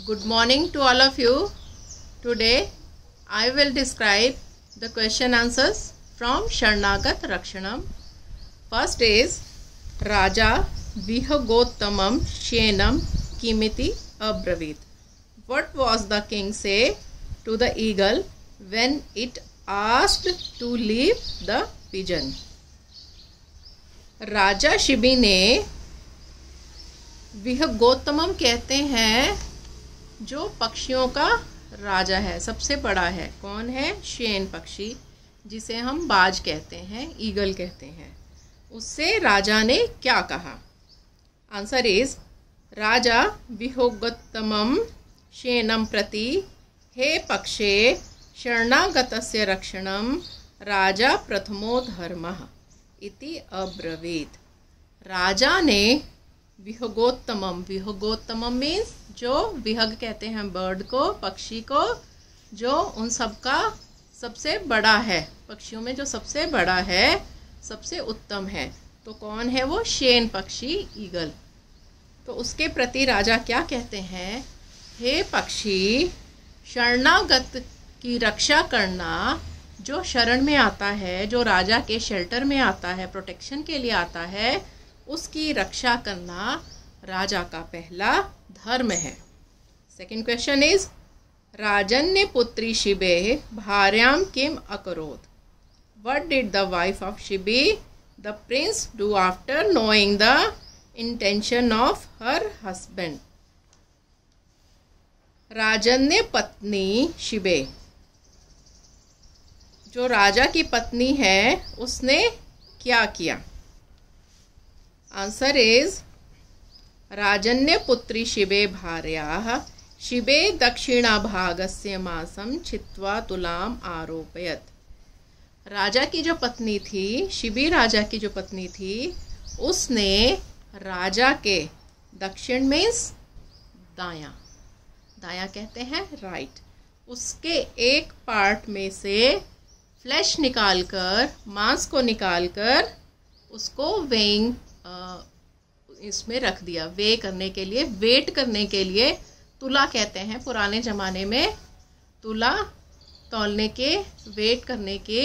Good morning to all of you. Today I will describe the question answers from Sharnagat Rakshanam. First is Raja Vihagottamam Shenam Kimiti Abravit. What was the king say to the eagle when it asked to leave the pigeon? राजा शिबी ने विहगोत्तमम कहते हैं जो पक्षियों का राजा है, सबसे बड़ा है। कौन है? शेन पक्षी, जिसे हम बाज कहते हैं, ईगल कहते हैं। उससे राजा ने क्या कहा? आंसर इज राजा विहगोत्तमम शेनम प्रति हे पक्षे शरणागतस्य रक्षणम राजा प्रथमो धर्मः इति अब्रवीत। राजा ने विहगोत्तमम, विहगोत्तमम मीन्स जो विहग कहते हैं बर्ड को, पक्षी को, जो उन सब का सबसे बड़ा है, पक्षियों में जो सबसे बड़ा है, सबसे उत्तम है। तो कौन है वो? शेन पक्षी, ईगल। तो उसके प्रति राजा क्या कहते हैं? हे पक्षी, शरणागत की रक्षा करना, जो शरण में आता है, जो राजा के शेल्टर में आता है, प्रोटेक्शन के लिए आता है, उसकी रक्षा करना राजा का पहला धर्म है। सेकंड क्वेश्चन इज राजन्य पुत्री शिबे भार्याम किम अकरोत। What did the wife of Shibi the prince do after knowing the intention of her husband. राजन्य पत्नी शिबे, जो राजा की पत्नी है, उसने क्या किया? आंसर इज राजन्य पुत्री शिबे भार्याः शिबे दक्षिणाभागस्य मासं छित्त्वा तुलाम आरोपयत। राजा की जो पत्नी थी, शिबी राजा की जो पत्नी थी, उसने राजा के दक्षिण मीन्स दायां, दायां कहते हैं राइट, उसके एक पार्ट में से फ्लैश निकालकर, मांस को निकालकर उसको वेइंग इसमें रख दिया। वे करने के लिए, वेट करने के लिए, तुला कहते हैं पुराने ज़माने में, तुला तौलने के, वेट करने के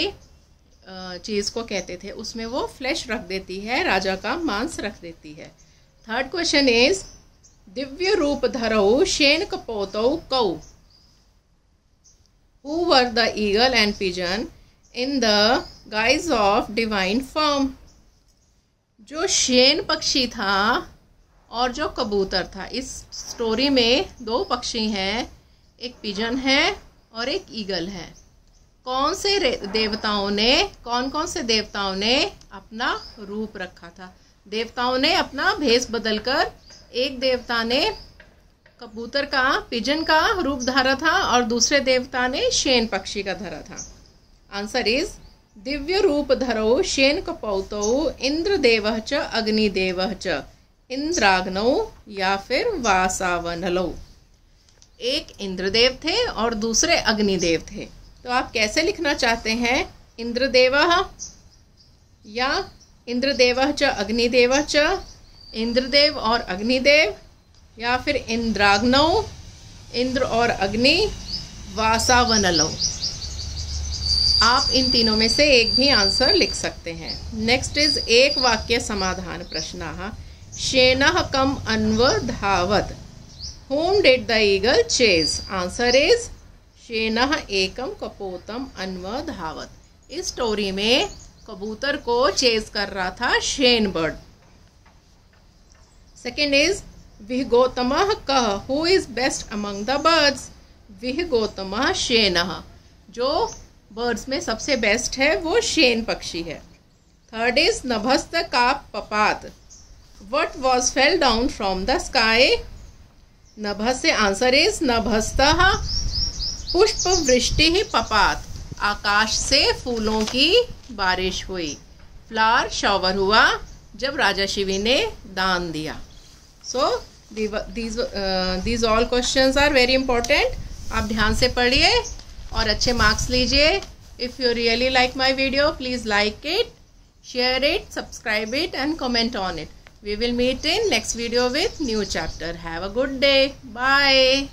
चीज़ को कहते थे। उसमें वो फ्लैश रख देती है, राजा का मांस रख देती है। थर्ड क्वेश्चन इज दिव्य रूप धरौ शेन कपोतौ कौ। Who were the eagle and pigeon in the guys of divine form. जो शेन पक्षी था और जो कबूतर था, इस स्टोरी में दो पक्षी हैं, एक पिजन है और एक ईगल है। कौन से देवताओं ने, कौन कौन से देवताओं ने अपना रूप रखा था? देवताओं ने अपना भेष बदलकर, एक देवता ने कबूतर का, पिजन का रूप धारा था और दूसरे देवता ने शेन पक्षी का धरा था। आंसर इज दिव्य रूप धरौ शेन कपौतौ इंद्रदेवः च अग्निदेवः च इंद्राग्नौ या फिर वासावनलौ। एक इंद्रदेव थे और दूसरे अग्निदेव थे। तो आप कैसे लिखना चाहते हैं? इंद्रदेवः या इंद्रदेवः च अग्निदेवः च, इंद्रदेव और अग्निदेव, या फिर इंद्राग्नौ, इंद्र और अग्नि, वासावनलौ। आप इन तीनों में से एक भी आंसर लिख सकते हैं। नेक्स्ट इज एक वाक्य समाधान प्रश्न। शेनः कम अन्वधावत। Whom did the eagle chase? Answer is शेनः एकम कपोतम अन्वधावत। इस स्टोरी में कबूतर को चेज कर रहा था शेन बर्ड। सेकेंड इज विहगोत्तमः कः। Who is best among the birds? विहगोत्तमः शेनः, जो बर्ड्स में सबसे बेस्ट है वो शेन पक्षी है। थर्ड इज नभस्त का पपात। What was fell down from the sky? नभस से आंसर इज नभस्तः पुष्प वृष्टि ही पपात। आकाश से फूलों की बारिश हुई, फ्लावर शॉवर हुआ जब राजा शिवी ने दान दिया। So these all questions are very important. आप ध्यान से पढ़िए और अच्छे मार्क्स लीजिए। If you really like my video, please like it, share it, subscribe it and comment on it. We will meet in next video with new chapter. Have a good day. Bye.